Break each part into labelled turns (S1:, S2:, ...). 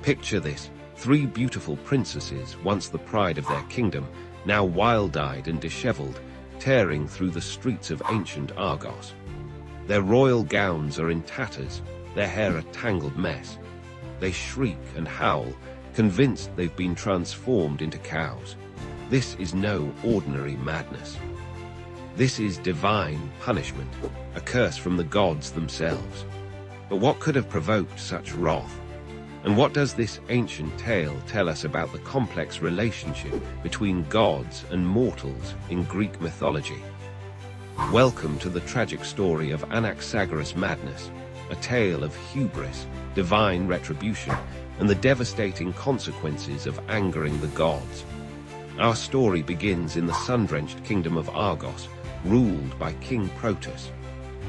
S1: Picture this: 3 beautiful princesses, once the pride of their kingdom, now wild-eyed and disheveled, tearing through the streets of ancient Argos. Their royal gowns are in tatters, their hair a tangled mess. They shriek and howl, convinced they've been transformed into cows. This is no ordinary madness. This is divine punishment, a curse from the gods themselves. But what could have provoked such wrath? And what does this ancient tale tell us about the complex relationship between gods and mortals in Greek mythology? Welcome to the tragic story of Anaxagoras' madness, a tale of hubris, divine retribution, and the devastating consequences of angering the gods. Our story begins in the sun-drenched kingdom of Argos, ruled by King Protus.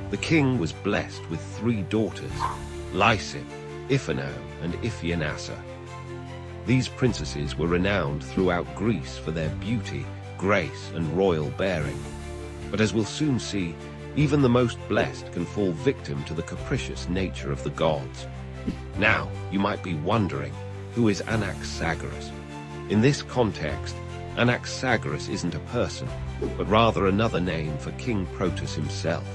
S1: The king was blessed with 3 daughters, Lysippe, Iphano, and Iphianassa. These princesses were renowned throughout Greece for their beauty, grace, and royal bearing. But as we'll soon see, even the most blessed can fall victim to the capricious nature of the gods. Now, you might be wondering, who is Anaxagoras? In this context, Anaxagoras isn't a person, but rather another name for King Protus himself.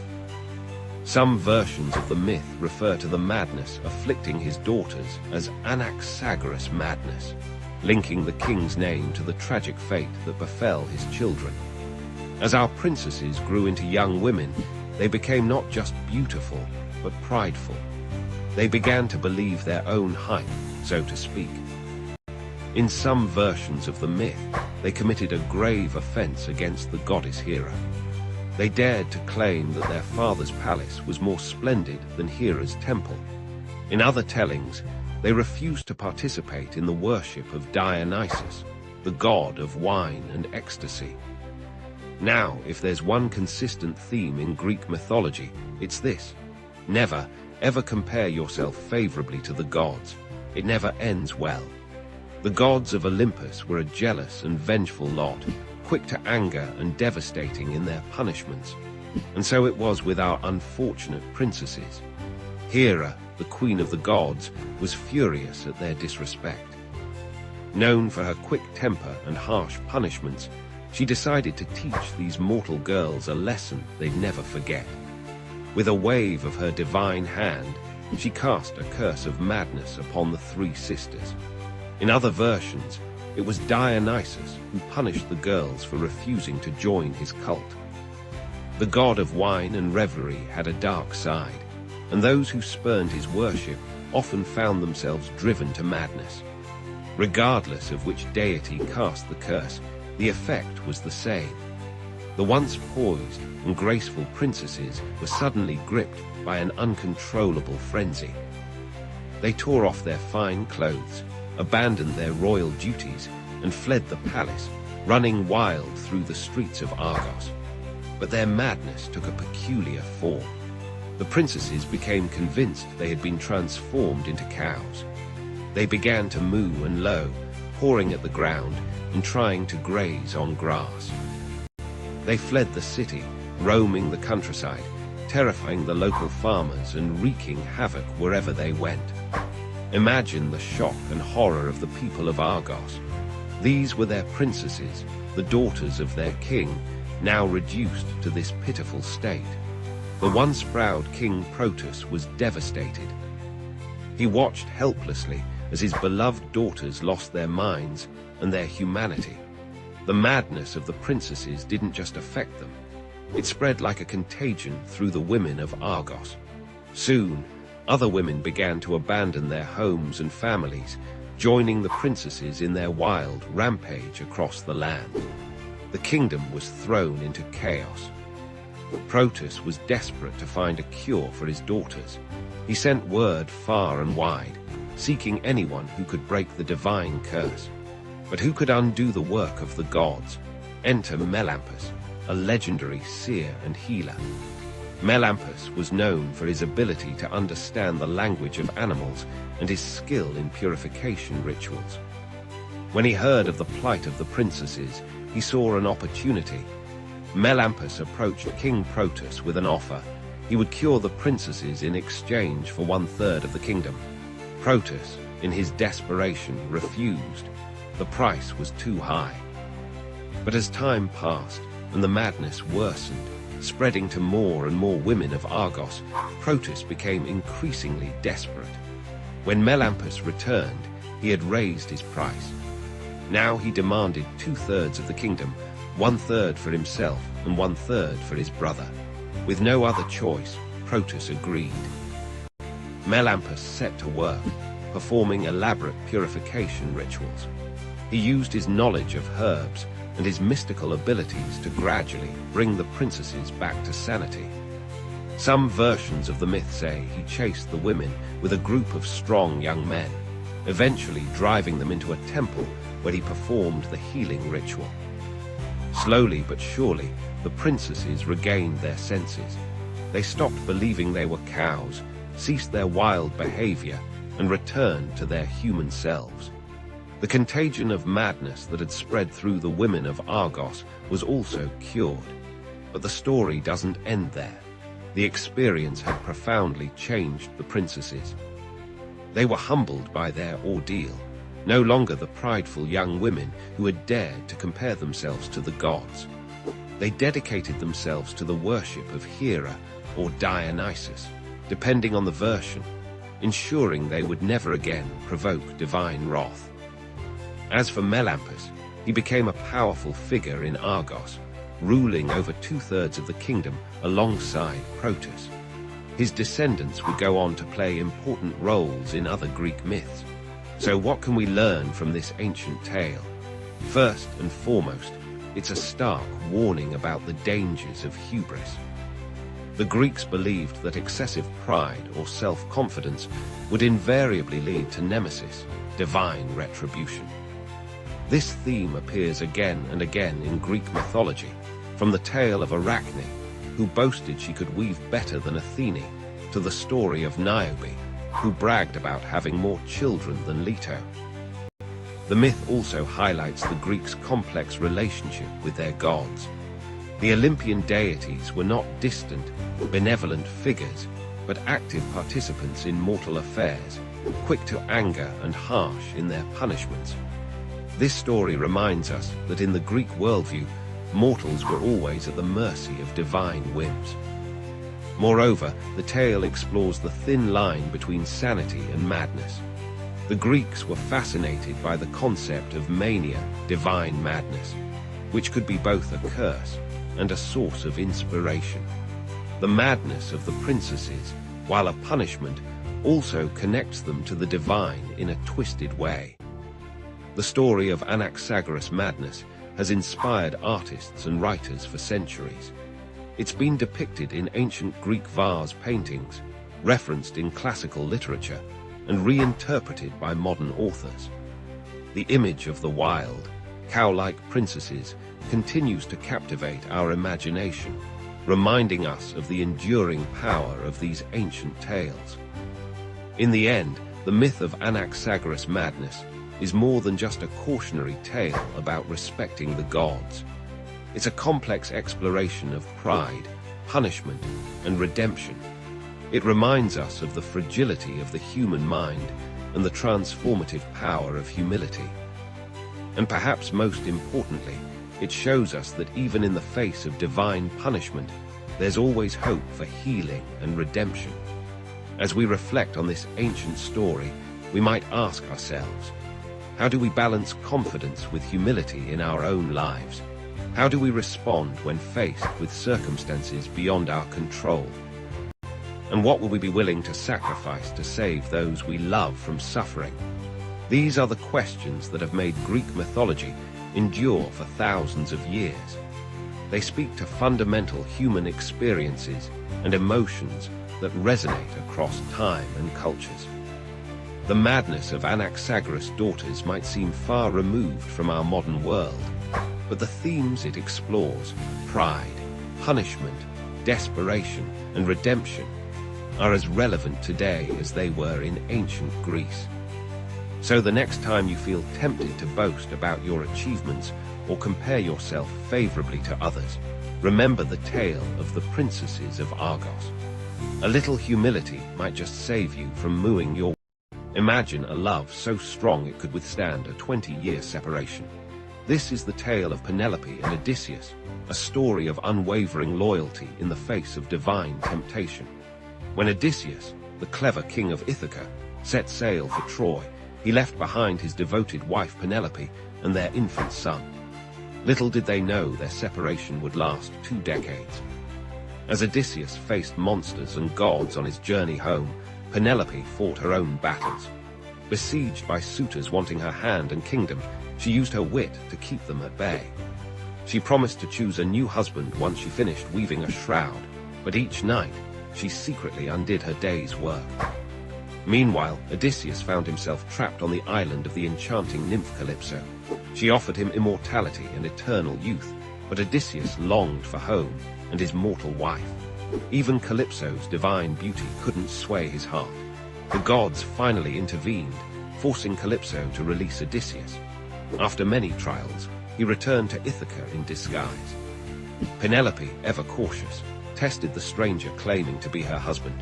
S1: Some versions of the myth refer to the madness afflicting his daughters as Anaxagoras madness, linking the king's name to the tragic fate that befell his children. As our princesses grew into young women, they became not just beautiful, but prideful. They began to believe their own hype, so to speak. In some versions of the myth, they committed a grave offense against the goddess Hera. They dared to claim that their father's palace was more splendid than Hera's temple. In other tellings, they refused to participate in the worship of Dionysus, the god of wine and ecstasy. Now, if there's one consistent theme in Greek mythology, it's this: never, ever compare yourself favorably to the gods. It never ends well. The gods of Olympus were a jealous and vengeful lot, quick to anger and devastating in their punishments. And so it was with our unfortunate princesses. Hera, the queen of the gods, was furious at their disrespect. Known for her quick temper and harsh punishments, she decided to teach these mortal girls a lesson they'd never forget. With a wave of her divine hand, she cast a curse of madness upon the 3 sisters. In other versions, it was Dionysus who punished the girls for refusing to join his cult. The god of wine and revelry had a dark side, and those who spurned his worship often found themselves driven to madness. Regardless of which deity cast the curse, the effect was the same. The once poised and graceful princesses were suddenly gripped by an uncontrollable frenzy. They tore off their fine clothes, abandoned their royal duties, and fled the palace, running wild through the streets of Argos. But their madness took a peculiar form. The princesses became convinced they had been transformed into cows. They began to moo and low, pawing at the ground and trying to graze on grass. They fled the city, roaming the countryside, terrifying the local farmers and wreaking havoc wherever they went. Imagine the shock and horror of the people of Argos. These were their princesses, the daughters of their king, now reduced to this pitiful state. The once proud King Protus was devastated. He watched helplessly as his beloved daughters lost their minds and their humanity. The madness of the princesses didn't just affect them. It spread like a contagion through the women of Argos. Soon, other women began to abandon their homes and families, joining the princesses in their wild rampage across the land. The kingdom was thrown into chaos. Protus was desperate to find a cure for his daughters. He sent word far and wide, seeking anyone who could break the divine curse. But who could undo the work of the gods? Enter Melampus, a legendary seer and healer. Melampus was known for his ability to understand the language of animals and his skill in purification rituals. When he heard of the plight of the princesses, he saw an opportunity. Melampus approached King Protus with an offer. He would cure the princesses in exchange for 1/3 of the kingdom. Protus, in his desperation, refused. The price was too high. But as time passed and the madness worsened, spreading to more and more women of Argos, Protus became increasingly desperate. When Melampus returned, he had raised his price. Now he demanded 2/3 of the kingdom, 1/3 for himself and 1/3 for his brother. With no other choice, Protus agreed. Melampus set to work, performing elaborate purification rituals. He used his knowledge of herbs and his mystical abilities to gradually bring the princesses back to sanity. Some versions of the myth say he chased the women with a group of strong young men, eventually driving them into a temple where he performed the healing ritual. Slowly but surely, the princesses regained their senses. They stopped believing they were cows, ceased their wild behavior, and returned to their human selves. The contagion of madness that had spread through the women of Argos was also cured. But the story doesn't end there. The experience had profoundly changed the princesses. They were humbled by their ordeal, no longer the prideful young women who had dared to compare themselves to the gods. They dedicated themselves to the worship of Hera or Dionysus, depending on the version, ensuring they would never again provoke divine wrath. As for Melampus, he became a powerful figure in Argos, ruling over 2/3 of the kingdom alongside Protus. His descendants would go on to play important roles in other Greek myths. So what can we learn from this ancient tale? First and foremost, it's a stark warning about the dangers of hubris. The Greeks believed that excessive pride or self-confidence would invariably lead to nemesis, divine retribution. This theme appears again and again in Greek mythology, from the tale of Arachne, who boasted she could weave better than Athene, to the story of Niobe, who bragged about having more children than Leto. The myth also highlights the Greeks' complex relationship with their gods. The Olympian deities were not distant, benevolent figures, but active participants in mortal affairs, quick to anger and harsh in their punishments. This story reminds us that in the Greek worldview, mortals were always at the mercy of divine whims. Moreover, the tale explores the thin line between sanity and madness. The Greeks were fascinated by the concept of mania, divine madness, which could be both a curse and a source of inspiration. The madness of the princesses, while a punishment, also connects them to the divine in a twisted way. The story of Anaxagoras' madness has inspired artists and writers for centuries. It's been depicted in ancient Greek vase paintings, referenced in classical literature, and reinterpreted by modern authors. The image of the wild, cow-like princesses continues to captivate our imagination, reminding us of the enduring power of these ancient tales. In the end, the myth of Anaxagoras' madness is more than just a cautionary tale about respecting the gods. It's a complex exploration of pride, punishment, and redemption. It reminds us of the fragility of the human mind and the transformative power of humility. And perhaps most importantly, it shows us that even in the face of divine punishment, there's always hope for healing and redemption. As we reflect on this ancient story, we might ask ourselves, how do we balance confidence with humility in our own lives? How do we respond when faced with circumstances beyond our control? And what will we be willing to sacrifice to save those we love from suffering? These are the questions that have made Greek mythology endure for thousands of years. They speak to fundamental human experiences and emotions that resonate across time and cultures. The madness of Anaxagoras' daughters might seem far removed from our modern world, but the themes it explores, pride, punishment, desperation, and redemption, are as relevant today as they were in ancient Greece. So the next time you feel tempted to boast about your achievements or compare yourself favorably to others, remember the tale of the princesses of Argos. A little humility might just save you from mooing your Imagine a love so strong it could withstand a 20-year separation. This is the tale of Penelope and Odysseus, a story of unwavering loyalty in the face of divine temptation. When Odysseus, the clever king of Ithaca, set sail for Troy, he left behind his devoted wife Penelope and their infant son. Little did they know their separation would last 2 decades. As Odysseus faced monsters and gods on his journey home, Penelope fought her own battles. Besieged by suitors wanting her hand and kingdom, she used her wit to keep them at bay. She promised to choose a new husband once she finished weaving a shroud, but each night she secretly undid her day's work. Meanwhile, Odysseus found himself trapped on the island of the enchanting nymph Calypso. She offered him immortality and eternal youth, but Odysseus longed for home and his mortal wife. Even Calypso's divine beauty couldn't sway his heart. The gods finally intervened, forcing Calypso to release Odysseus. After many trials, he returned to Ithaca in disguise. Penelope, ever cautious, tested the stranger claiming to be her husband.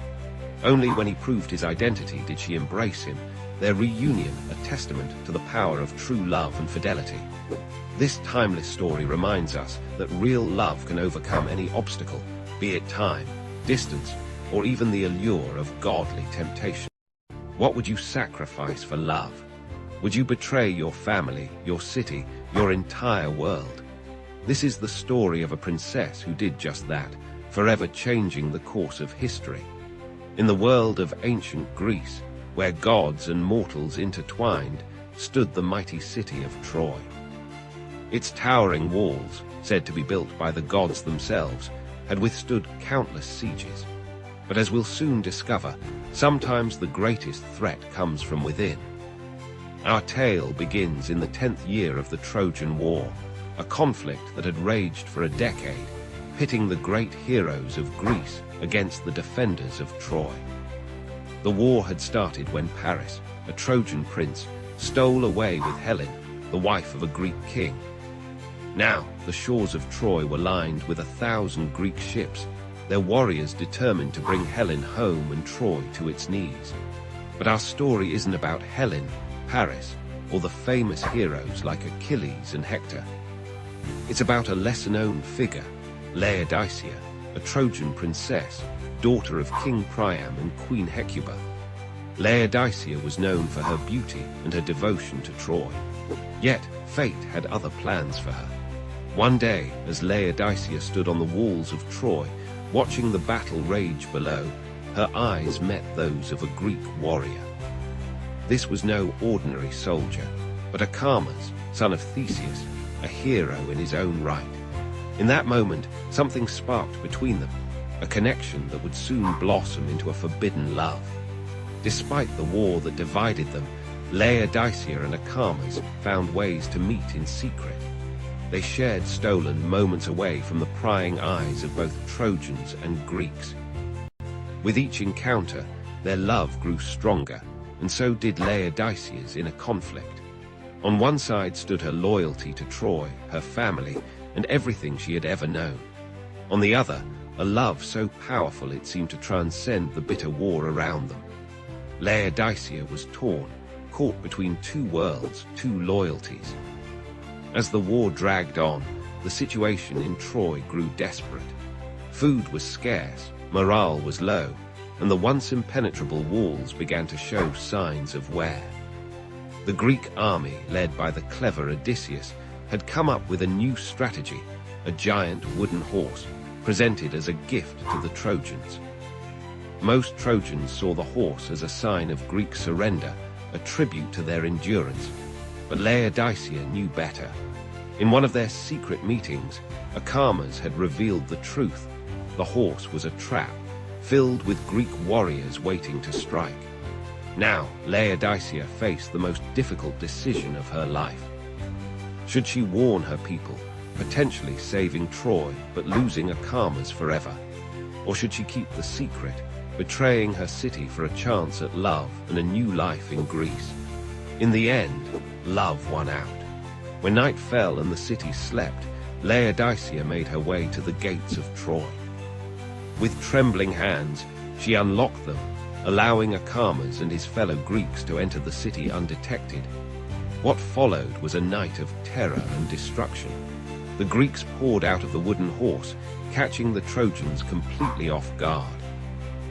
S1: Only when he proved his identity did she embrace him, their reunion a testament to the power of true love and fidelity. This timeless story reminds us that real love can overcome any obstacle, be it time, distance, or even the allure of godly temptation. What would you sacrifice for love? Would you betray your family, your city, your entire world? This is the story of a princess who did just that, forever changing the course of history. In the world of ancient Greece, where gods and mortals intertwined, stood the mighty city of Troy. Its towering walls, said to be built by the gods themselves, had withstood countless sieges. But as we'll soon discover, sometimes the greatest threat comes from within. Our tale begins in the 10th year of the Trojan War, a conflict that had raged for a decade, pitting the great heroes of Greece against the defenders of Troy. The war had started when Paris, a Trojan prince, stole away with Helen, the wife of a Greek king. Now, the shores of Troy were lined with 1,000 Greek ships, their warriors determined to bring Helen home and Troy to its knees. But our story isn't about Helen, Paris, or the famous heroes like Achilles and Hector. It's about a lesser-known figure, Laodicea, a Trojan princess, daughter of King Priam and Queen Hecuba. Laodicea was known for her beauty and her devotion to Troy. Yet, fate had other plans for her. One day, as Laodicea stood on the walls of Troy, watching the battle rage below, her eyes met those of a Greek warrior. This was no ordinary soldier, but Acamas, son of Theseus, a hero in his own right. In that moment, something sparked between them, a connection that would soon blossom into a forbidden love. Despite the war that divided them, Laodicea and Acamas found ways to meet in secret. They shared stolen moments away from the prying eyes of both Trojans and Greeks. With each encounter, their love grew stronger, and so did Laodicea's in a conflict. On one side stood her loyalty to Troy, her family, and everything she had ever known. On the other, a love so powerful it seemed to transcend the bitter war around them. Laodicea was torn, caught between two worlds, two loyalties. As the war dragged on, the situation in Troy grew desperate. Food was scarce, morale was low, and the once impenetrable walls began to show signs of wear. The Greek army, led by the clever Odysseus, had come up with a new strategy, a giant wooden horse, presented as a gift to the Trojans. Most Trojans saw the horse as a sign of Greek surrender, a tribute to their endurance. But Laodicea knew better. In one of their secret meetings, Acamas had revealed the truth. The horse was a trap, filled with Greek warriors waiting to strike. Now, Laodicea faced the most difficult decision of her life. Should she warn her people, potentially saving Troy but losing Acamas forever? Or should she keep the secret, betraying her city for a chance at love and a new life in Greece? In the end, love won out. When night fell and the city slept, Laodicea made her way to the gates of Troy. With trembling hands, she unlocked them, allowing Achamas and his fellow Greeks to enter the city undetected. What followed was a night of terror and destruction. The Greeks poured out of the wooden horse, catching the Trojans completely off guard.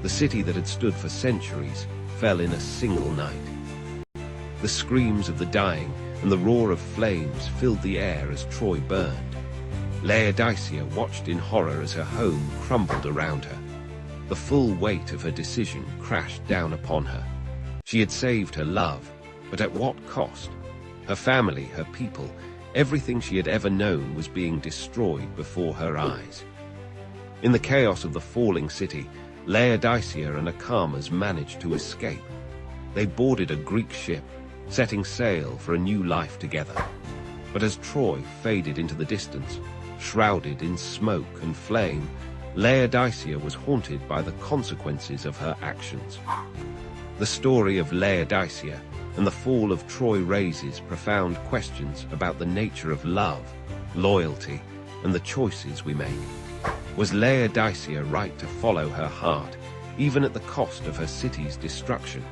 S1: The city that had stood for centuries fell in a single night. The screams of the dying and the roar of flames filled the air as Troy burned. Laodicea watched in horror as her home crumbled around her. The full weight of her decision crashed down upon her. She had saved her love, but at what cost? Her family, her people, everything she had ever known was being destroyed before her eyes. In the chaos of the falling city, Laodicea and Achamas managed to escape. They boarded a Greek ship, setting sail for a new life together. But as Troy faded into the distance, shrouded in smoke and flame, Laodicea was haunted by the consequences of her actions. The story of Laodicea and the fall of Troy raises profound questions about the nature of love, loyalty, and the choices we make. Was Laodicea right to follow her heart, even at the cost of her city's destruction?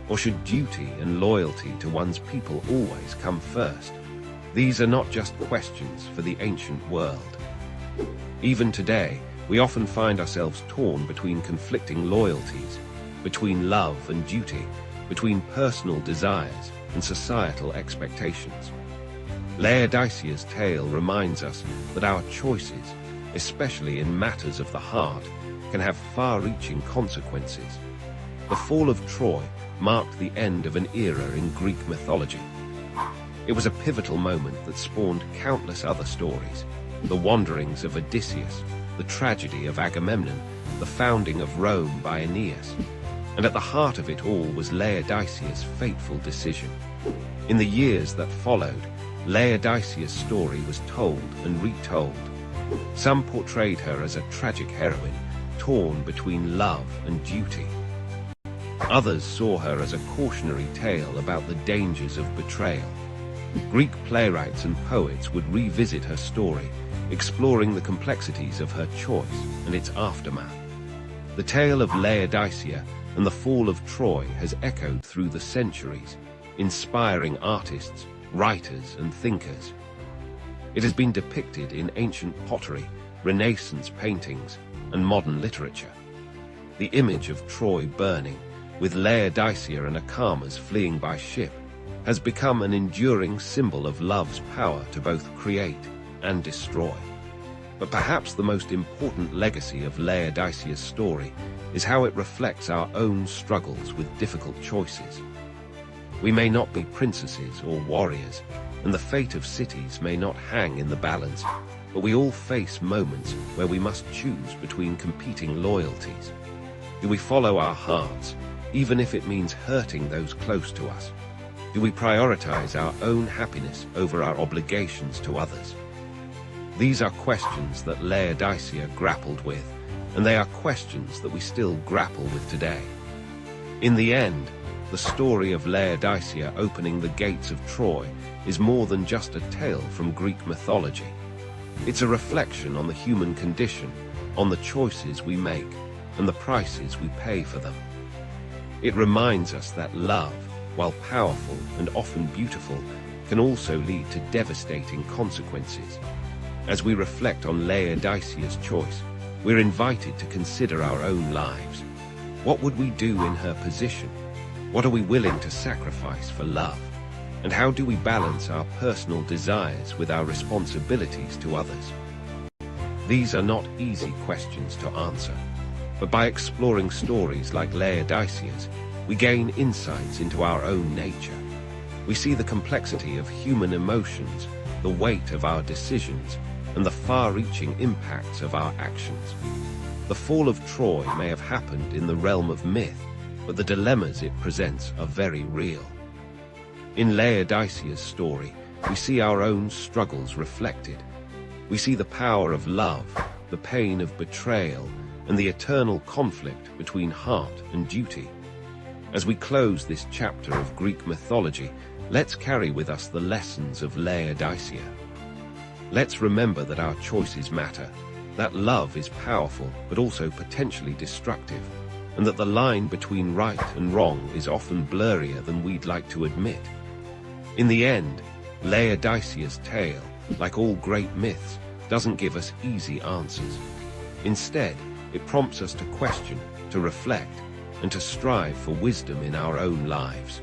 S1: Or should duty and loyalty to one's people always come first? These are not just questions for the ancient world. Even today, we often find ourselves torn between conflicting loyalties, between love and duty, between personal desires and societal expectations. Laodicea's tale reminds us that our choices, especially in matters of the heart, can have far-reaching consequences. The fall of Troy marked the end of an era in Greek mythology. It was a pivotal moment that spawned countless other stories: the wanderings of Odysseus, the tragedy of Agamemnon, the founding of Rome by Aeneas. And at the heart of it all was Laodicea's fateful decision. In the years that followed, Laodicea's story was told and retold. Some portrayed her as a tragic heroine, torn between love and duty. Others saw her as a cautionary tale about the dangers of betrayal. Greek playwrights and poets would revisit her story, exploring the complexities of her choice and its aftermath. The tale of Laodicea and the fall of Troy has echoed through the centuries, inspiring artists, writers, and thinkers. It has been depicted in ancient pottery, Renaissance paintings, and modern literature. The image of Troy burning, with Laodicea and Achamas fleeing by ship, has become an enduring symbol of love's power to both create and destroy. But perhaps the most important legacy of Laodicea's story is how it reflects our own struggles with difficult choices. We may not be princesses or warriors, and the fate of cities may not hang in the balance, but we all face moments where we must choose between competing loyalties. Do we follow our hearts, even if it means hurting those close to us? Do we prioritize our own happiness over our obligations to others? These are questions that Laodicea grappled with, and they are questions that we still grapple with today. In the end, the story of Laodicea opening the gates of Troy is more than just a tale from Greek mythology. It's a reflection on the human condition, on the choices we make, and the prices we pay for them. It reminds us that love, while powerful and often beautiful, can also lead to devastating consequences. As we reflect on Laodicea's choice, we're invited to consider our own lives. What would we do in her position? What are we willing to sacrifice for love? And how do we balance our personal desires with our responsibilities to others? These are not easy questions to answer, but by exploring stories like Laodicea's, we gain insights into our own nature. We see the complexity of human emotions, the weight of our decisions, and the far-reaching impacts of our actions. The fall of Troy may have happened in the realm of myth, but the dilemmas it presents are very real. In Laodicea's story, we see our own struggles reflected. We see the power of love, the pain of betrayal, and the eternal conflict between heart and duty. As we close this chapter of Greek mythology, let's carry with us the lessons of Laodicea. Let's remember that our choices matter, that love is powerful but also potentially destructive, and that the line between right and wrong is often blurrier than we'd like to admit. In the end, Laodicea's tale, like all great myths, doesn't give us easy answers. Instead, it prompts us to question, to reflect, and to strive for wisdom in our own lives.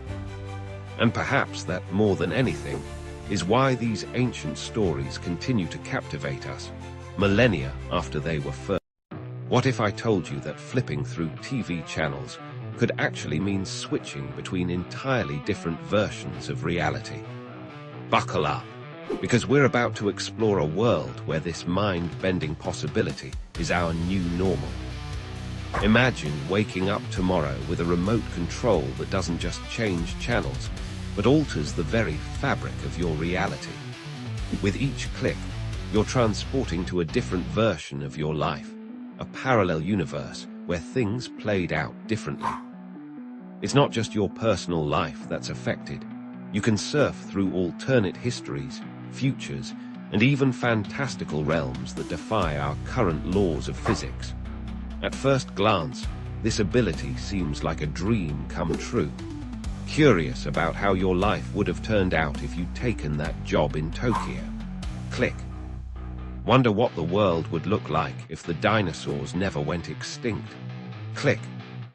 S1: And perhaps that, more than anything, is why these ancient stories continue to captivate us, millennia after they were first. What if I told you that flipping through TV channels could actually mean switching between entirely different versions of reality? Buckle up, because we're about to explore a world where this mind-bending possibility is our new normal. Imagine waking up tomorrow with a remote control that doesn't just change channels, but alters the very fabric of your reality. With each click, you're transporting to a different version of your life, a parallel universe where things played out differently. It's not just your personal life that's affected. You can surf through alternate histories, futures, and even fantastical realms that defy our current laws of physics. At first glance, this ability seems like a dream come true. Curious about how your life would have turned out if you'd taken that job in Tokyo? Click. Wonder what the world would look like if the dinosaurs never went extinct? Click.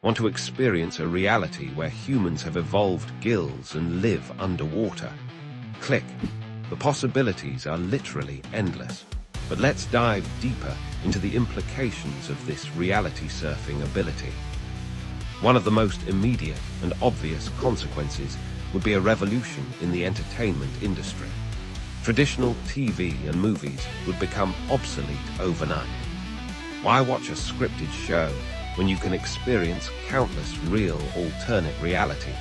S1: Want to experience a reality where humans have evolved gills and live underwater? Click. The possibilities are literally endless. But let's dive deeper into the implications of this reality surfing ability. One of the most immediate and obvious consequences would be a revolution in the entertainment industry. Traditional TV and movies would become obsolete overnight. Why watch a scripted show when you can experience countless real alternate realities?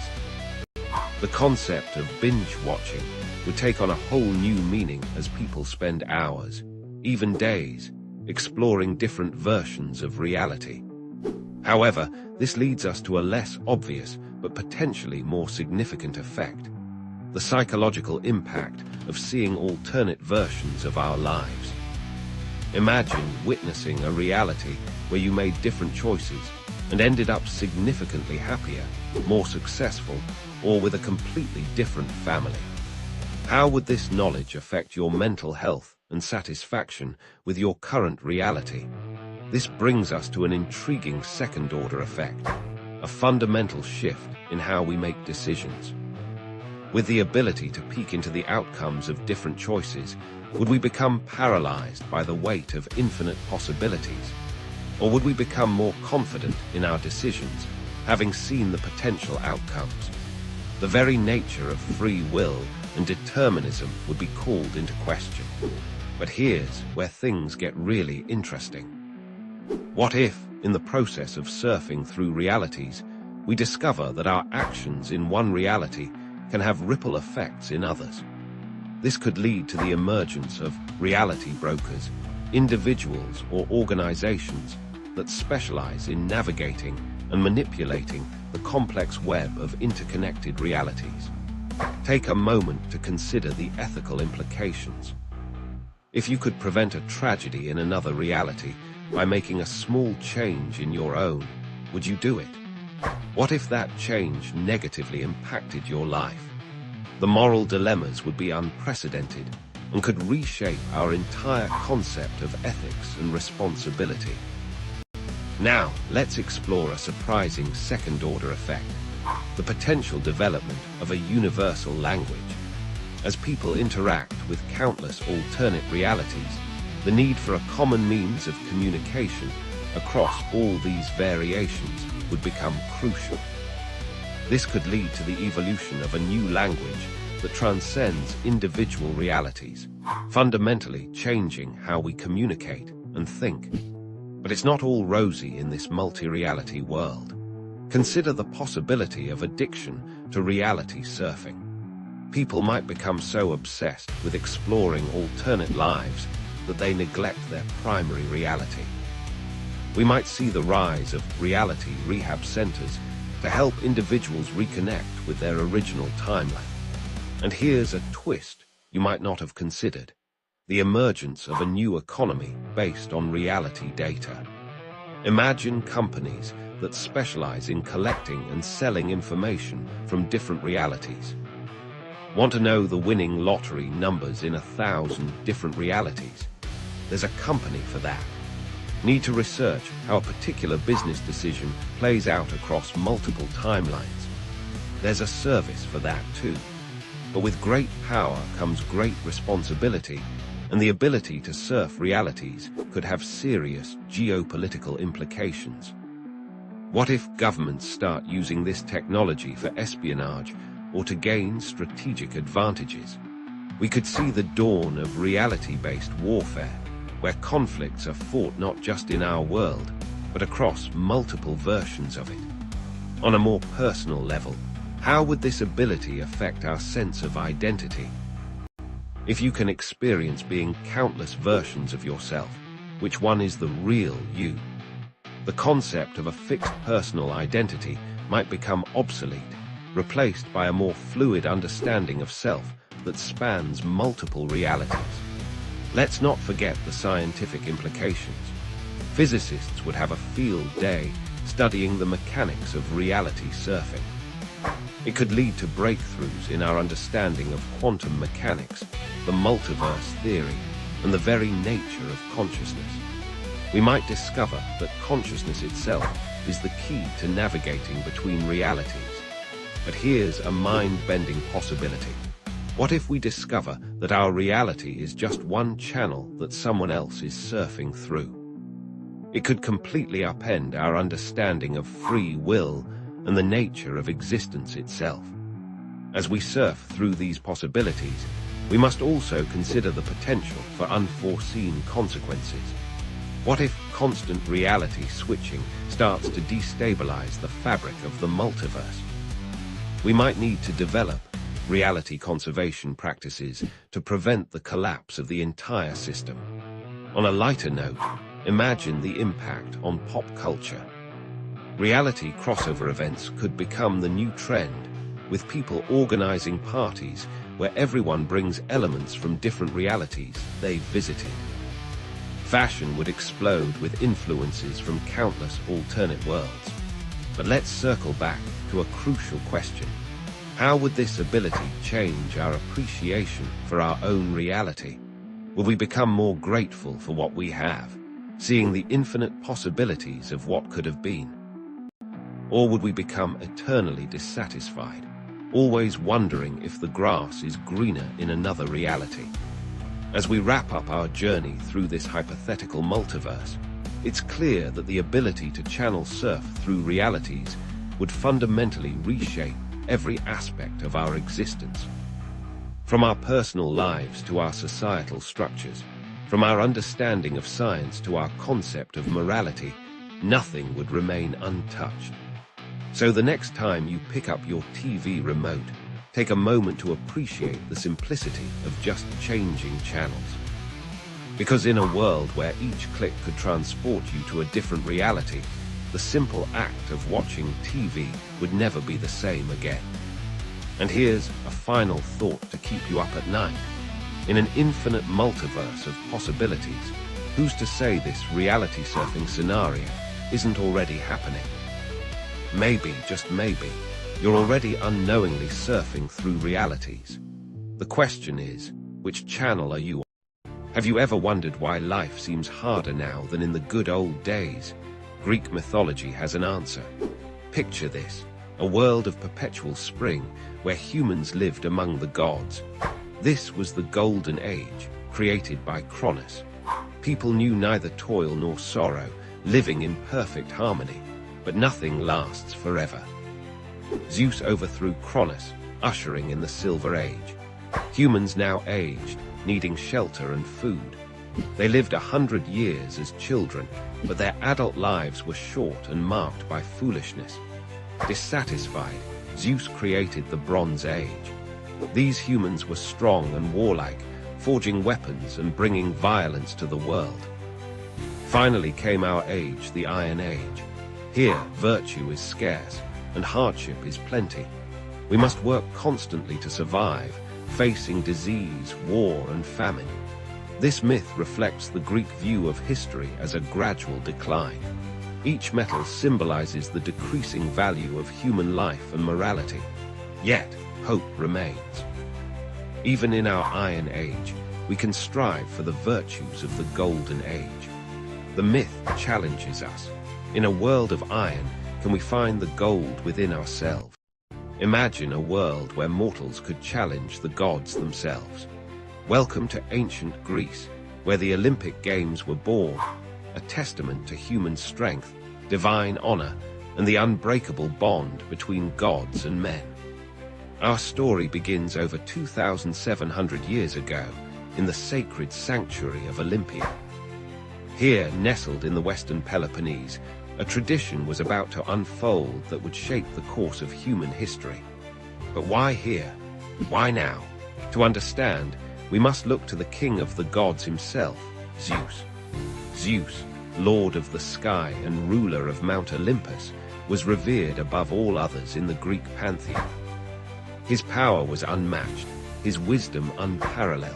S1: The concept of binge watching would take on a whole new meaning as people spend hours, even days, exploring different versions of reality. However, this leads us to a less obvious but potentially more significant effect: the psychological impact of seeing alternate versions of our lives. Imagine witnessing a reality where you made different choices and ended up significantly happier, more successful, or with a completely different family. How would this knowledge affect your mental health and satisfaction with your current reality? This brings us to an intriguing second-order effect, a fundamental shift in how we make decisions. With the ability to peek into the outcomes of different choices, would we become paralyzed by the weight of infinite possibilities? Or would we become more confident in our decisions, having seen the potential outcomes? The very nature of free will and determinism would be called into question. But here's where things get really interesting. What if, in the process of surfing through realities, we discover that our actions in one reality can have ripple effects in others? This could lead to the emergence of reality brokers, individuals or organizations that specialize in navigating and manipulating the complex web of interconnected realities. Take a moment to consider the ethical implications. If you could prevent a tragedy in another reality by making a small change in your own, would you do it? What if that change negatively impacted your life? The moral dilemmas would be unprecedented and could reshape our entire concept of ethics and responsibility. Now, let's explore a surprising second-order effect: the potential development of a universal language. As people interact with countless alternate realities, the need for a common means of communication across all these variations would become crucial. This could lead to the evolution of a new language that transcends individual realities, fundamentally changing how we communicate and think. But it's not all rosy in this multi-reality world. Consider the possibility of addiction to reality surfing. People might become so obsessed with exploring alternate lives that they neglect their primary reality. We might see the rise of reality rehab centers to help individuals reconnect with their original timeline. And here's a twist you might not have considered: the emergence of a new economy based on reality data. Imagine companies that specialize in collecting and selling information from different realities. Want to know the winning lottery numbers in 1,000 different realities? There's a company for that. Need to research how a particular business decision plays out across multiple timelines? There's a service for that too. But with great power comes great responsibility, and the ability to surf realities could have serious geopolitical implications. What if governments start using this technology for espionage or to gain strategic advantages? We could see the dawn of reality-based warfare, where conflicts are fought not just in our world, but across multiple versions of it. On a more personal level, how would this ability affect our sense of identity? If you can experience being countless versions of yourself, which one is the real you? The concept of a fixed personal identity might become obsolete, replaced by a more fluid understanding of self that spans multiple realities. Let's not forget the scientific implications. Physicists would have a field day studying the mechanics of reality surfing. It could lead to breakthroughs in our understanding of quantum mechanics, the multiverse theory, and the very nature of consciousness. We might discover that consciousness itself is the key to navigating between realities. But here's a mind-bending possibility. What if we discover that our reality is just one channel that someone else is surfing through? It could completely upend our understanding of free will and the nature of existence itself. As we surf through these possibilities, we must also consider the potential for unforeseen consequences. What if constant reality switching starts to destabilize the fabric of the multiverse? We might need to develop reality conservation practices to prevent the collapse of the entire system. On a lighter note, imagine the impact on pop culture. Reality crossover events could become the new trend, with people organizing parties where everyone brings elements from different realities they've visited. Fashion would explode with influences from countless alternate worlds. But let's circle back to a crucial question. How would this ability change our appreciation for our own reality? Will we become more grateful for what we have, seeing the infinite possibilities of what could have been? Or would we become eternally dissatisfied, always wondering if the grass is greener in another reality? As we wrap up our journey through this hypothetical multiverse, it's clear that the ability to channel surf through realities would fundamentally reshape every aspect of our existence. From our personal lives to our societal structures, from our understanding of science to our concept of morality, nothing would remain untouched. So the next time you pick up your TV remote, take a moment to appreciate the simplicity of just changing channels. Because in a world where each click could transport you to a different reality, the simple act of watching TV would never be the same again. And here's a final thought to keep you up at night. In an infinite multiverse of possibilities, who's to say this reality surfing scenario isn't already happening? Maybe, just maybe, you're already unknowingly surfing through realities. The question is, which channel are you on? Have you ever wondered why life seems harder now than in the good old days? Greek mythology has an answer. Picture this, a world of perpetual spring where humans lived among the gods. This was the golden age, created by Cronus. People knew neither toil nor sorrow, living in perfect harmony, but nothing lasts forever. Zeus overthrew Cronus, ushering in the Silver Age. Humans now aged, needing shelter and food. They lived 100 years as children, but their adult lives were short and marked by foolishness. Dissatisfied, Zeus created the Bronze Age. These humans were strong and warlike, forging weapons and bringing violence to the world. Finally came our age, the Iron Age. Here, virtue is scarce, and hardship is plenty. We must work constantly to survive, facing disease, war, and famine. This myth reflects the Greek view of history as a gradual decline. Each metal symbolizes the decreasing value of human life and morality. Yet, hope remains. Even in our Iron Age, we can strive for the virtues of the Golden Age. The myth challenges us. In a world of iron, can we find the gold within ourselves? Imagine a world where mortals could challenge the gods themselves. Welcome to ancient Greece, where the Olympic Games were born, a testament to human strength, divine honor, and the unbreakable bond between gods and men. Our story begins over 2,700 years ago in the sacred sanctuary of Olympia. Here, nestled in the western Peloponnese, a tradition was about to unfold that would shape the course of human history. But why here? Why now? To understand, we must look to the king of the gods himself, Zeus. Zeus, lord of the sky and ruler of Mount Olympus, was revered above all others in the Greek pantheon. His power was unmatched, his wisdom unparalleled,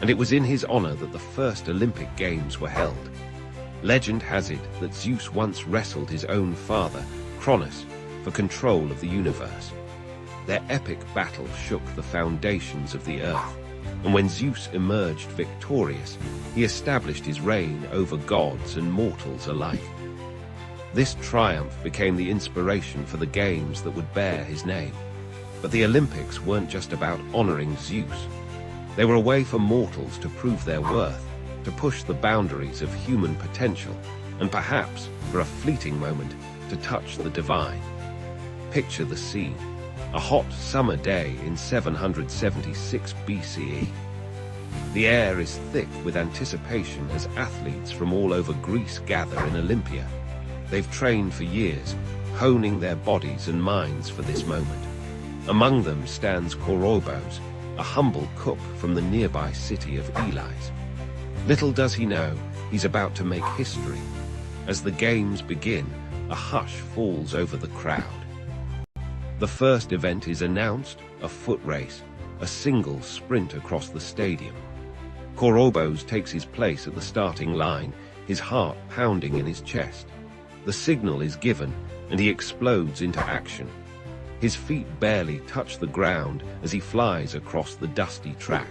S1: and it was in his honor that the first Olympic Games were held. Legend has it that Zeus once wrestled his own father, Cronus, for control of the universe. Their epic battle shook the foundations of the earth, and when Zeus emerged victorious, he established his reign over gods and mortals alike. This triumph became the inspiration for the games that would bear his name. But the Olympics weren't just about honoring Zeus. They were a way for mortals to prove their worth, to push the boundaries of human potential, and perhaps, for a fleeting moment, to touch the divine. Picture the scene. A hot summer day in 776 BCE. The air is thick with anticipation as athletes from all over Greece gather in Olympia. They've trained for years, honing their bodies and minds for this moment. Among them stands Korobos, a humble cook from the nearby city of Elis. Little does he know, he's about to make history. As the games begin, a hush falls over the crowd. The first event is announced, a foot race, a single sprint across the stadium. Korobos takes his place at the starting line, his heart pounding in his chest. The signal is given, and he explodes into action. His feet barely touch the ground as he flies across the dusty track.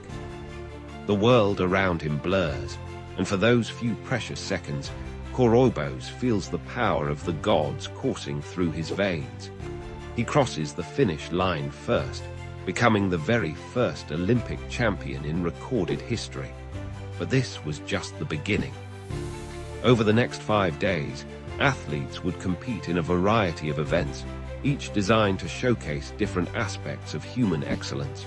S1: The world around him blurs, and for those few precious seconds, Korobos feels the power of the gods coursing through his veins. He crosses the finish line first, becoming the very first Olympic champion in recorded history. But this was just the beginning. Over the next 5 days, athletes would compete in a variety of events, each designed to showcase different aspects of human excellence.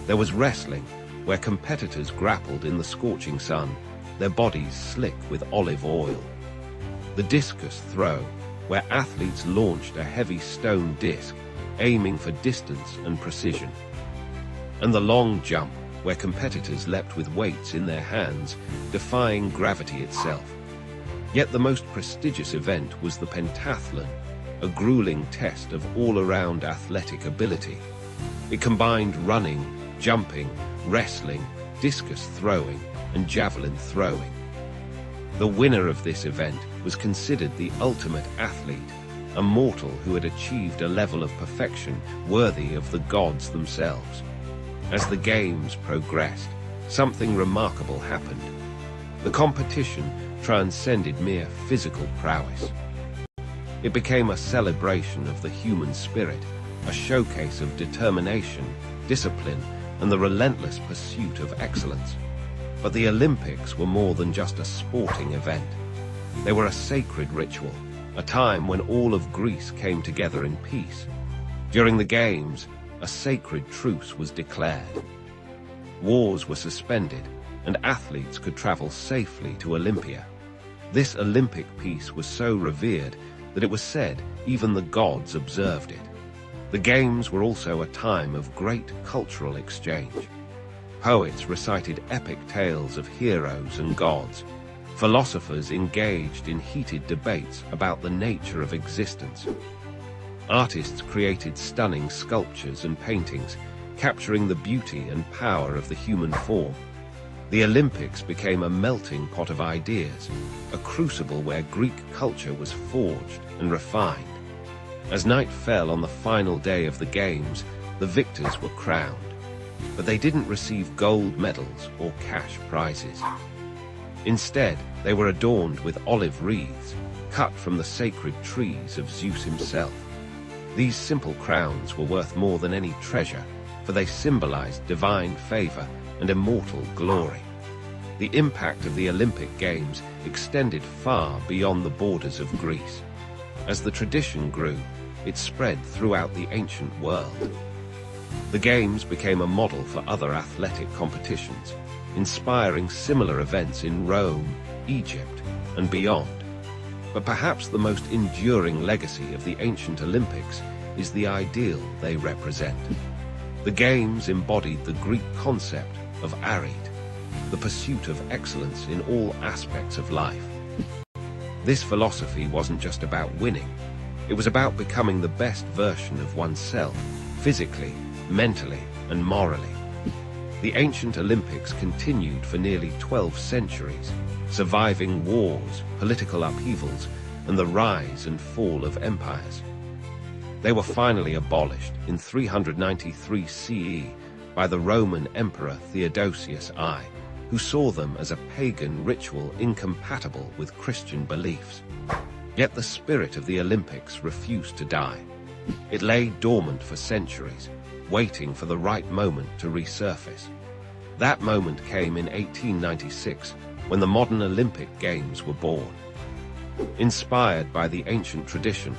S1: There was wrestling, where competitors grappled in the scorching sun, their bodies slick with olive oil. The discus throw, where athletes launched a heavy stone disc, aiming for distance and precision. And the long jump, where competitors leapt with weights in their hands, defying gravity itself. Yet the most prestigious event was the pentathlon, a grueling test of all-around athletic ability. It combined running, jumping, wrestling, discus throwing, and javelin throwing. The winner of this event was considered the ultimate athlete, a mortal who had achieved a level of perfection worthy of the gods themselves. As the games progressed, something remarkable happened. The competition transcended mere physical prowess. It became a celebration of the human spirit, a showcase of determination, discipline, and the relentless pursuit of excellence. But the Olympics were more than just a sporting event. They were a sacred ritual, a time when all of Greece came together in peace. During the Games, a sacred truce was declared. Wars were suspended, and athletes could travel safely to Olympia. This Olympic peace was so revered that it was said even the gods observed it. The Games were also a time of great cultural exchange. Poets recited epic tales of heroes and gods. Philosophers engaged in heated debates about the nature of existence. Artists created stunning sculptures and paintings, capturing the beauty and power of the human form. The Olympics became a melting pot of ideas, a crucible where Greek culture was forged and refined. As night fell on the final day of the Games, the victors were crowned. But they didn't receive gold medals or cash prizes. Instead, they were adorned with olive wreaths, cut from the sacred trees of Zeus himself. These simple crowns were worth more than any treasure, for they symbolized divine favor and immortal glory. The impact of the Olympic Games extended far beyond the borders of Greece. As the tradition grew, it spread throughout the ancient world. The Games became a model for other athletic competitions, inspiring similar events in Rome, Egypt, and beyond. But perhaps the most enduring legacy of the ancient Olympics is the ideal they represent. The Games embodied the Greek concept of arete, the pursuit of excellence in all aspects of life. This philosophy wasn't just about winning, it was about becoming the best version of oneself, physically, mentally, and morally. The ancient Olympics continued for nearly 12 centuries, surviving wars, political upheavals, and the rise and fall of empires. They were finally abolished in 393 CE by the Roman Emperor Theodosius I, who saw them as a pagan ritual incompatible with Christian beliefs. Yet the spirit of the Olympics refused to die. It lay dormant for centuries, waiting for the right moment to resurface. That moment came in 1896, when the modern Olympic Games were born. Inspired by the ancient tradition,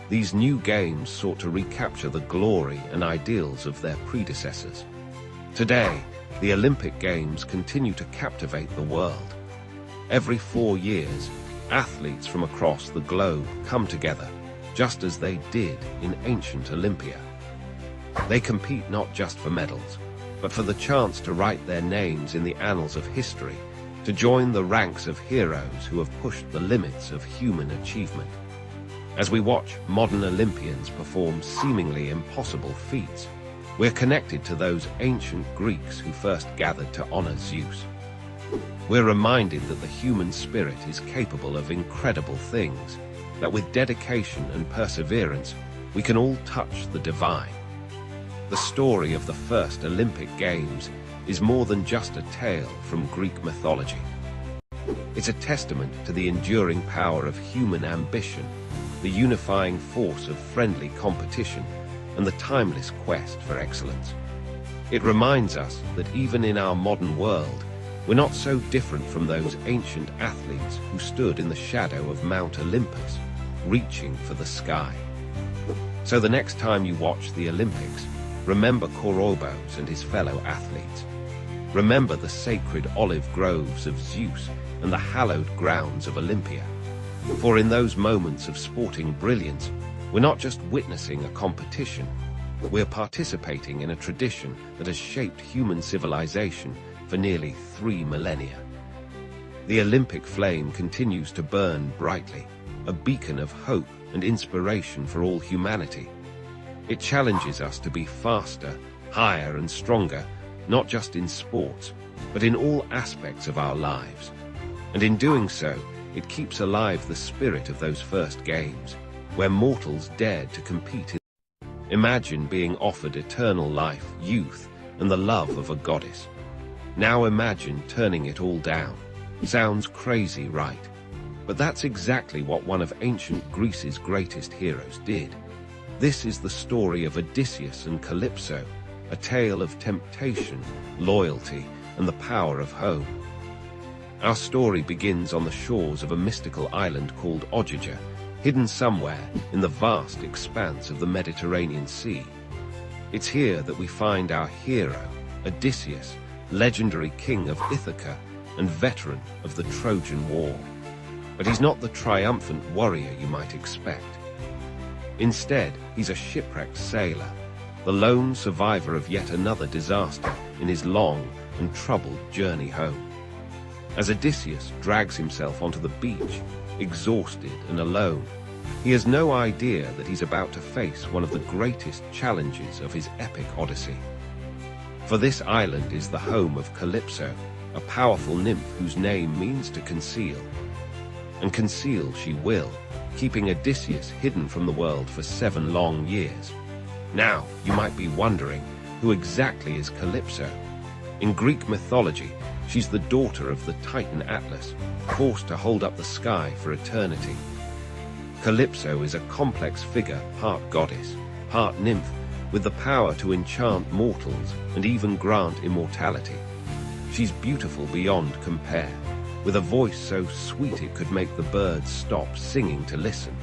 S1: these new games sought to recapture the glory and ideals of their predecessors. Today, the Olympic Games continue to captivate the world. Every 4 years, athletes from across the globe come together, just as they did in ancient Olympia. They compete not just for medals, but for the chance to write their names in the annals of history, to join the ranks of heroes who have pushed the limits of human achievement. As we watch modern Olympians perform seemingly impossible feats, we're connected to those ancient Greeks who first gathered to honor Zeus. We're reminded that the human spirit is capable of incredible things, that with dedication and perseverance, we can all touch the divine. The story of the first Olympic Games is more than just a tale from Greek mythology. It's a testament to the enduring power of human ambition, the unifying force of friendly competition, and the timeless quest for excellence. It reminds us that even in our modern world, we're not so different from those ancient athletes who stood in the shadow of Mount Olympus, reaching for the sky. So the next time you watch the Olympics, remember Korobos and his fellow athletes. Remember the sacred olive groves of Zeus and the hallowed grounds of Olympia. For in those moments of sporting brilliance, we're not just witnessing a competition, we're participating in a tradition that has shaped human civilization for nearly 3 millennia. The Olympic flame continues to burn brightly, a beacon of hope and inspiration for all humanity. It challenges us to be faster, higher, and stronger, not just in sports, but in all aspects of our lives. And in doing so, it keeps alive the spirit of those first games, where mortals dared to compete in. Imagine being offered eternal life, youth, and the love of a goddess. Now imagine turning it all down. Sounds crazy, right? But that's exactly what one of ancient Greece's greatest heroes did. This is the story of Odysseus and Calypso, a tale of temptation, loyalty, and the power of home. Our story begins on the shores of a mystical island called Ogygia, hidden somewhere in the vast expanse of the Mediterranean Sea. It's here that we find our hero, Odysseus, legendary king of Ithaca and veteran of the Trojan War. But he's not the triumphant warrior you might expect. Instead, he's a shipwrecked sailor, the lone survivor of yet another disaster in his long and troubled journey home. As Odysseus drags himself onto the beach, exhausted and alone, he has no idea that he's about to face one of the greatest challenges of his epic odyssey. For this island is the home of Calypso, a powerful nymph whose name means to conceal. And conceal she will, keeping Odysseus hidden from the world for 7 long years. Now, you might be wondering, who exactly is Calypso? In Greek mythology, she's the daughter of the Titan Atlas, forced to hold up the sky for eternity. Calypso is a complex figure, part goddess, part nymph, with the power to enchant mortals and even grant immortality. She's beautiful beyond compare, with a voice so sweet it could make the birds stop singing to listen.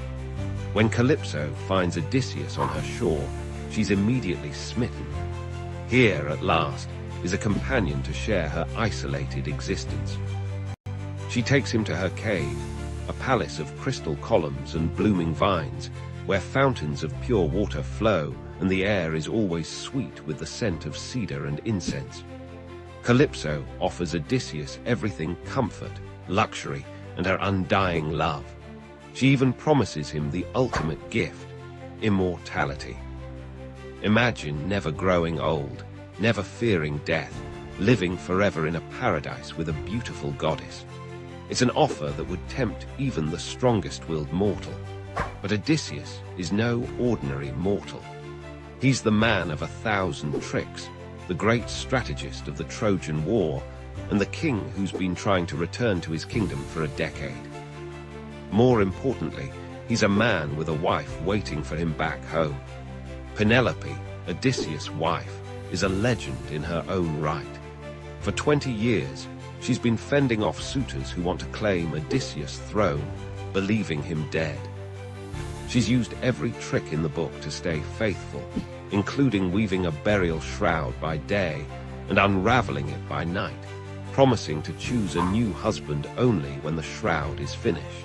S1: When Calypso finds Odysseus on her shore, she's immediately smitten. Here, at last, is a companion to share her isolated existence. She takes him to her cave, a palace of crystal columns and blooming vines, where fountains of pure water flow and the air is always sweet with the scent of cedar and incense. Calypso offers Odysseus everything: comfort, luxury, and her undying love. She even promises him the ultimate gift: immortality. Imagine never growing old, never fearing death, living forever in a paradise with a beautiful goddess. It's an offer that would tempt even the strongest-willed mortal. But Odysseus is no ordinary mortal. He's the man of 1,000 tricks, the great strategist of the Trojan War, and the king who's been trying to return to his kingdom for a decade. More importantly, he's a man with a wife waiting for him back home. Penelope, Odysseus' wife, is a legend in her own right. For 20 years, she's been fending off suitors who want to claim Odysseus' throne, believing him dead. She's used every trick in the book to stay faithful, including weaving a burial shroud by day and unraveling it by night, promising to choose a new husband only when the shroud is finished.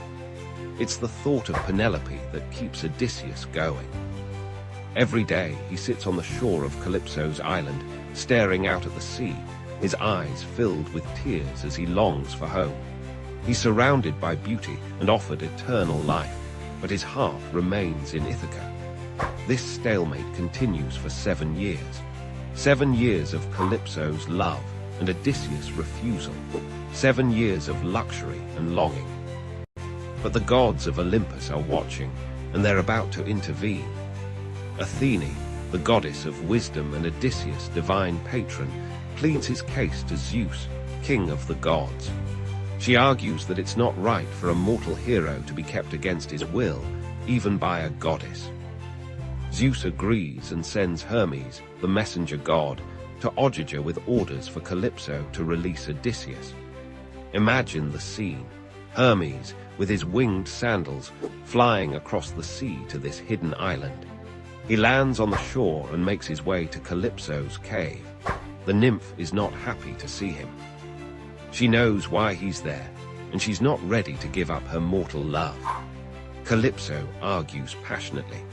S1: It's the thought of Penelope that keeps Odysseus going. Every day he sits on the shore of Calypso's island, staring out at the sea, his eyes filled with tears as he longs for home. He's surrounded by beauty and offered eternal life, but his heart remains in Ithaca. This stalemate continues for 7 years. 7 years of Calypso's love and Odysseus' refusal. 7 years of luxury and longing. But the gods of Olympus are watching, and they're about to intervene. Athene, the goddess of wisdom and Odysseus' divine patron, pleads his case to Zeus, king of the gods. She argues that it's not right for a mortal hero to be kept against his will, even by a goddess. Zeus agrees and sends Hermes, the messenger god, to Ogygia with orders for Calypso to release Odysseus. Imagine the scene: Hermes, with his winged sandals, flying across the sea to this hidden island. He lands on the shore and makes his way to Calypso's cave. The nymph is not happy to see him. She knows why he's there, and she's not ready to give up her mortal love. Calypso argues passionately.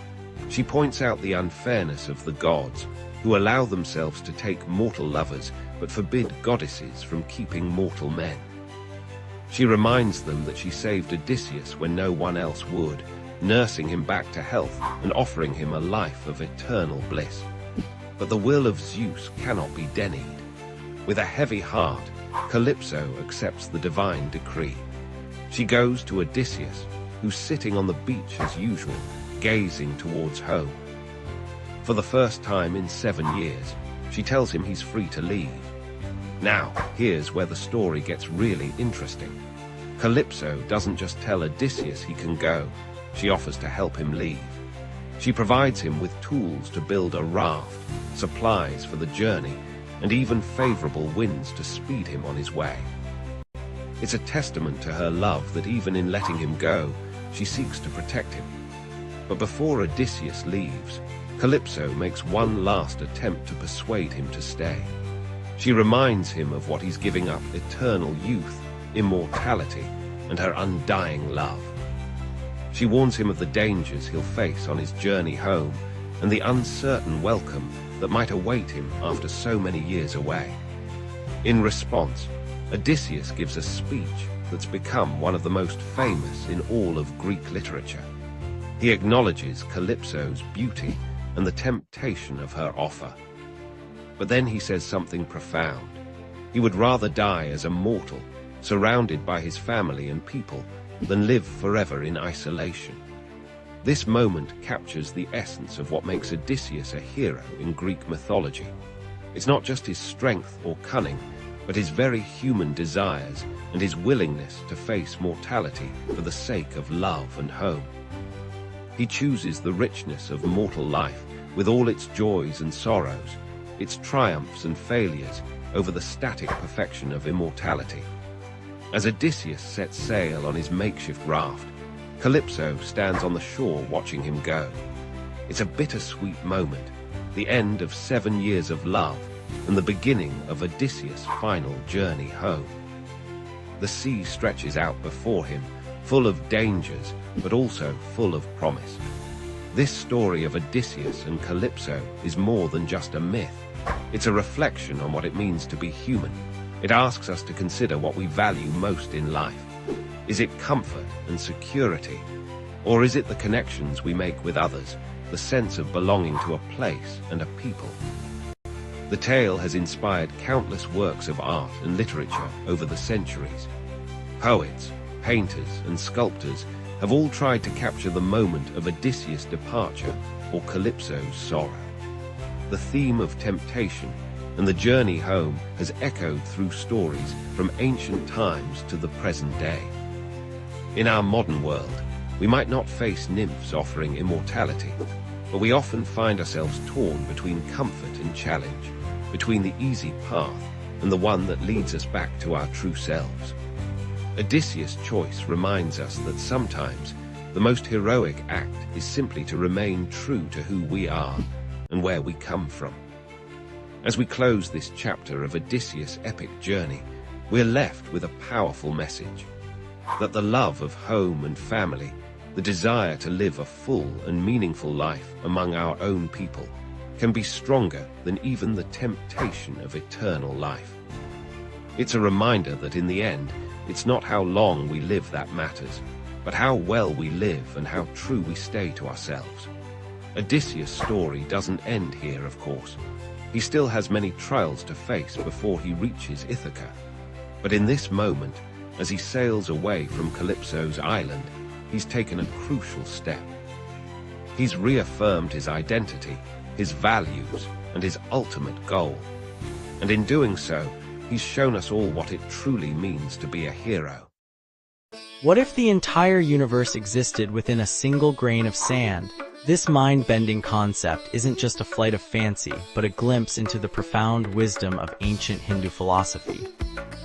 S1: She points out the unfairness of the gods, who allow themselves to take mortal lovers but forbid goddesses from keeping mortal men. She reminds them that she saved Odysseus when no one else would, nursing him back to health and offering him a life of eternal bliss. But the will of Zeus cannot be denied. With a heavy heart, Calypso accepts the divine decree. She goes to Odysseus, who's sitting on the beach as usual, gazing towards home. For the first time in 7 years, she tells him he's free to leave. Now, here's where the story gets really interesting. Calypso doesn't just tell Odysseus he can go, she offers to help him leave. She provides him with tools to build a raft, supplies for the journey, and even favorable winds to speed him on his way. It's a testament to her love that even in letting him go, she seeks to protect him. But before Odysseus leaves, Calypso makes one last attempt to persuade him to stay. She reminds him of what he's giving up: eternal youth, immortality, and her undying love. She warns him of the dangers he'll face on his journey home and the uncertain welcome that might await him after so many years away. In response, Odysseus gives a speech that's become one of the most famous in all of Greek literature. He acknowledges Calypso's beauty and the temptation of her offer. But then he says something profound. He would rather die as a mortal, surrounded by his family and people, than live forever in isolation. This moment captures the essence of what makes Odysseus a hero in Greek mythology. It's not just his strength or cunning, but his very human desires and his willingness to face mortality for the sake of love and home. He chooses the richness of mortal life with all its joys and sorrows, its triumphs and failures, over the static perfection of immortality. As Odysseus sets sail on his makeshift raft, Calypso stands on the shore watching him go. It's a bittersweet moment, the end of 7 years of love and the beginning of Odysseus' final journey home. The sea stretches out before him, full of dangers, but also full of promise. This story of Odysseus and Calypso is more than just a myth. It's a reflection on what it means to be human. It asks us to consider what we value most in life. Is it comfort and security? Or is it the connections we make with others, the sense of belonging to a place and a people? The tale has inspired countless works of art and literature over the centuries. Poets, painters, and sculptors have all tried to capture the moment of Odysseus' departure or Calypso's sorrow. The theme of temptation and the journey home has echoed through stories from ancient times to the present day. In our modern world, we might not face nymphs offering immortality, but we often find ourselves torn between comfort and challenge, between the easy path and the one that leads us back to our true selves. Odysseus' choice reminds us that sometimes the most heroic act is simply to remain true to who we are and where we come from. As we close this chapter of Odysseus' epic journey, we're left with a powerful message: that the love of home and family, the desire to live a full and meaningful life among our own people, can be stronger than even the temptation of eternal life. It's a reminder that in the end, it's not how long we live that matters, but how well we live and how true we stay to ourselves. Odysseus' story doesn't end here, of course. He still has many trials to face before he reaches Ithaca. But in this moment, as he sails away from Calypso's island, he's taken a crucial step. He's reaffirmed his identity, his values, and his ultimate goal. And in doing so, he's shown us all what it truly means to be a hero.
S2: What if the entire universe existed within a single grain of sand? This mind-bending concept isn't just a flight of fancy, but a glimpse into the profound wisdom of ancient Hindu philosophy.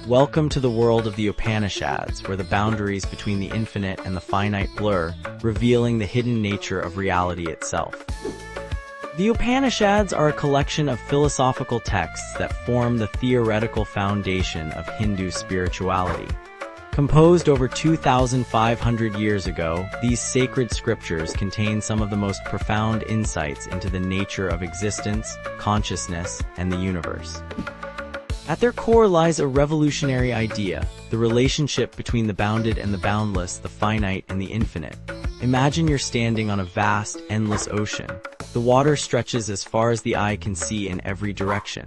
S2: Welcome to the world of the Upanishads, where the boundaries between the infinite and the finite blur, revealing the hidden nature of reality itself. The Upanishads are a collection of philosophical texts that form the theoretical foundation of Hindu spirituality. Composed over 2,500 years ago, these sacred scriptures contain some of the most profound insights into the nature of existence, consciousness, and the universe. At their core lies a revolutionary idea: the relationship between the bounded and the boundless, the finite and the infinite. Imagine you're standing on a vast, endless ocean. The water stretches as far as the eye can see in every direction.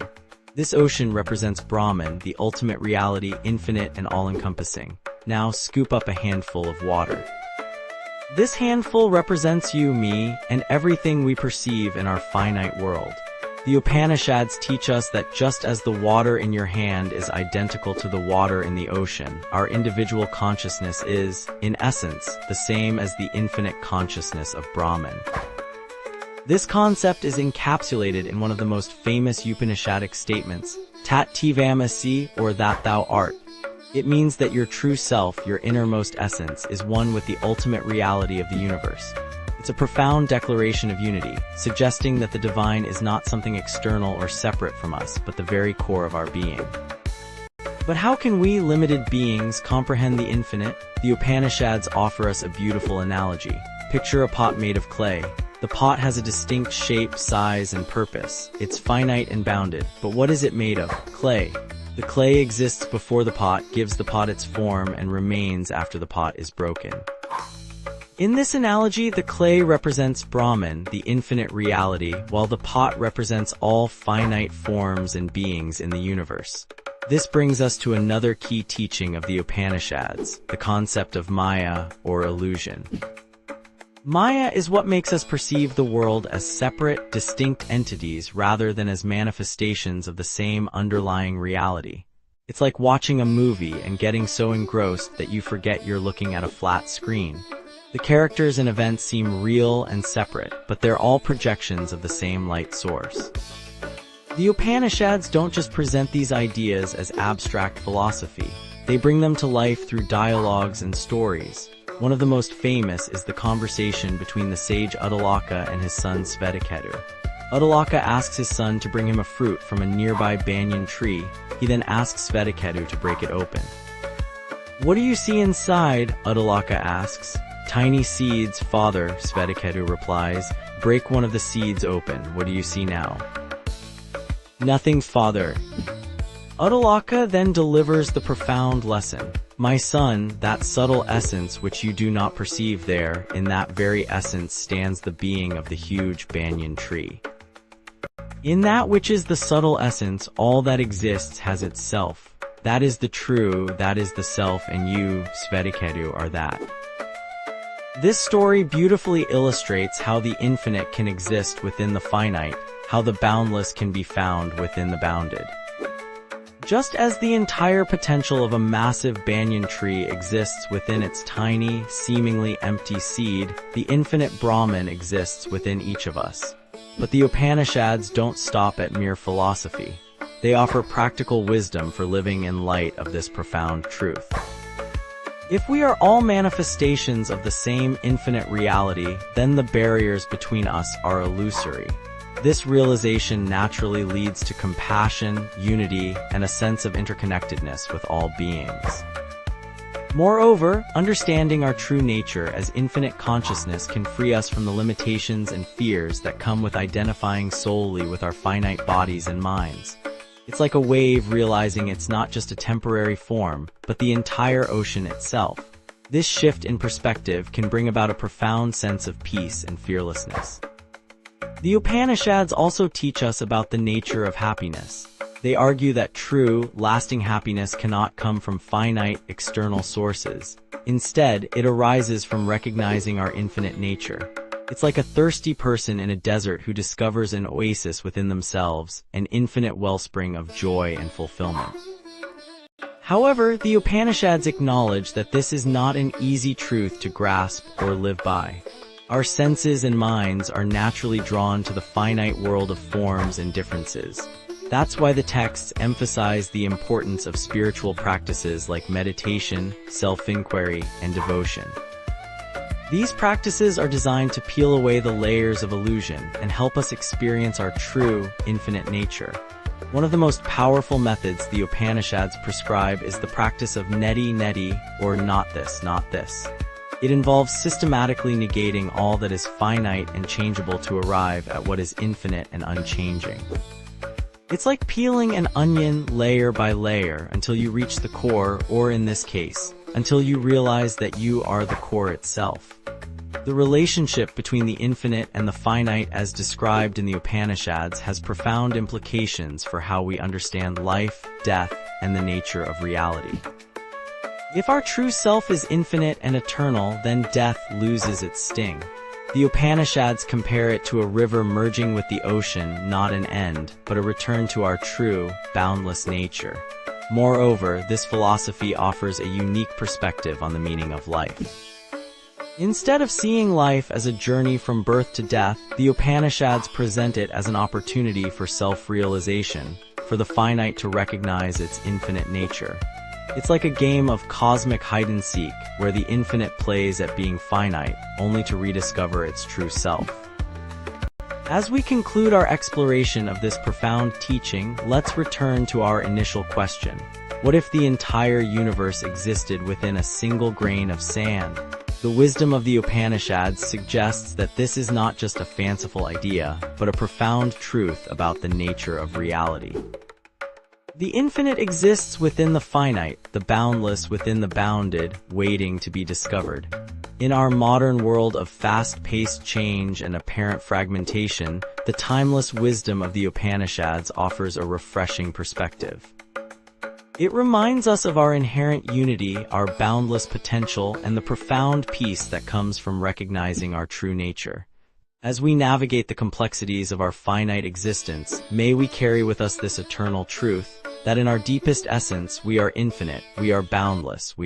S2: This ocean represents Brahman, the ultimate reality, infinite and all-encompassing. Now scoop up a handful of water. This handful represents you, me, and everything we perceive in our finite world. The Upanishads teach us that just as the water in your hand is identical to the water in the ocean, our individual consciousness is, in essence, the same as the infinite consciousness of Brahman. This concept is encapsulated in one of the most famous Upanishadic statements, thought-provoking, or that thou art. It means that your true self, your innermost essence, is one with the ultimate reality of the universe. It's a profound declaration of unity, suggesting that the divine is not something external or separate from us, but the very core of our being. But how can we, limited beings, comprehend the infinite? The Upanishads offer us a beautiful analogy. Picture a pot made of clay. The pot has a distinct shape, size, and purpose. It's finite and bounded, but what is it made of? Clay. The clay exists before the pot, gives the pot its form, and remains after the pot is broken. In this analogy, the clay represents Brahman, the infinite reality, while the pot represents all finite forms and beings in the universe. This brings us to another key teaching of the Upanishads, the concept of Maya, or illusion. Maya is what makes us perceive the world as separate, distinct entities rather than as manifestations of the same underlying reality. It's like watching a movie and getting so engrossed that you forget you're looking at a flat screen. The characters and events seem real and separate, but they're all projections of the same light source. The Upanishads don't just present these ideas as abstract philosophy. They bring them to life through dialogues and stories. One of the most famous is the conversation between the sage Uddalaka and his son Svetaketu. Uddalaka asks his son to bring him a fruit from a nearby banyan tree. He then asks Svetaketu to break it open. "What do you see inside?" Uddalaka asks. "Tiny seeds, father," Svetaketu replies. "Break one of the seeds open. What do you see now?" "Nothing, father." Uddalaka then delivers the profound lesson. "My son, that subtle essence which you do not perceive there, in that very essence stands the being of the huge banyan tree. In that which is the subtle essence, all that exists has its self. That is the true, that is the self, and you, Svetaketu, are that." This story beautifully illustrates how the infinite can exist within the finite, how the boundless can be found within the bounded. Just as the entire potential of a massive banyan tree exists within its tiny, seemingly empty seed, the infinite Brahman exists within each of us. But the Upanishads don't stop at mere philosophy. They offer practical wisdom for living in light of this profound truth. If we are all manifestations of the same infinite reality, then the barriers between us are illusory. This realization naturally leads to compassion, unity, and a sense of interconnectedness with all beings. Moreover, understanding our true nature as infinite consciousness can free us from the limitations and fears that come with identifying solely with our finite bodies and minds. It's like a wave realizing it's not just a temporary form, but the entire ocean itself. This shift in perspective can bring about a profound sense of peace and fearlessness. The Upanishads also teach us about the nature of happiness. They argue that true, lasting happiness cannot come from finite, external sources. Instead, it arises from recognizing our infinite nature. It's like a thirsty person in a desert who discovers an oasis within themselves, an infinite wellspring of joy and fulfillment. However, the Upanishads acknowledge that this is not an easy truth to grasp or live by. Our senses and minds are naturally drawn to the finite world of forms and differences. That's why the texts emphasize the importance of spiritual practices like meditation, self-inquiry, and devotion. These practices are designed to peel away the layers of illusion and help us experience our true, infinite nature. One of the most powerful methods the Upanishads prescribe is the practice of neti, or not this, not this. It involves systematically negating all that is finite and changeable to arrive at what is infinite and unchanging. It's like peeling an onion layer by layer until you reach the core, or in this case, until you realize that you are the core itself. The relationship between the infinite and the finite as described in the Upanishads has profound implications for how we understand life, death, and the nature of reality. If our true self is infinite and eternal, then death loses its sting. The Upanishads compare it to a river merging with the ocean, not an end, but a return to our true, boundless nature. Moreover, this philosophy offers a unique perspective on the meaning of life. Instead of seeing life as a journey from birth to death, the Upanishads present it as an opportunity for self-realization, for the finite to recognize its infinite nature. It's like a game of cosmic hide-and-seek, where the infinite plays at being finite, only to rediscover its true self. As we conclude our exploration of this profound teaching, let's return to our initial question. What if the entire universe existed within a single grain of sand? The wisdom of the Upanishads suggests that this is not just a fanciful idea, but a profound truth about the nature of reality. The infinite exists within the finite, the boundless within the bounded, waiting to be discovered. In our modern world of fast-paced change and apparent fragmentation, the timeless wisdom of the Upanishads offers a refreshing perspective. It reminds us of our inherent unity, our boundless potential, and the profound peace that comes from recognizing our true nature. As we navigate the complexities of our finite existence, may we carry with us this eternal truth, that in our deepest essence we are infinite, we are boundless,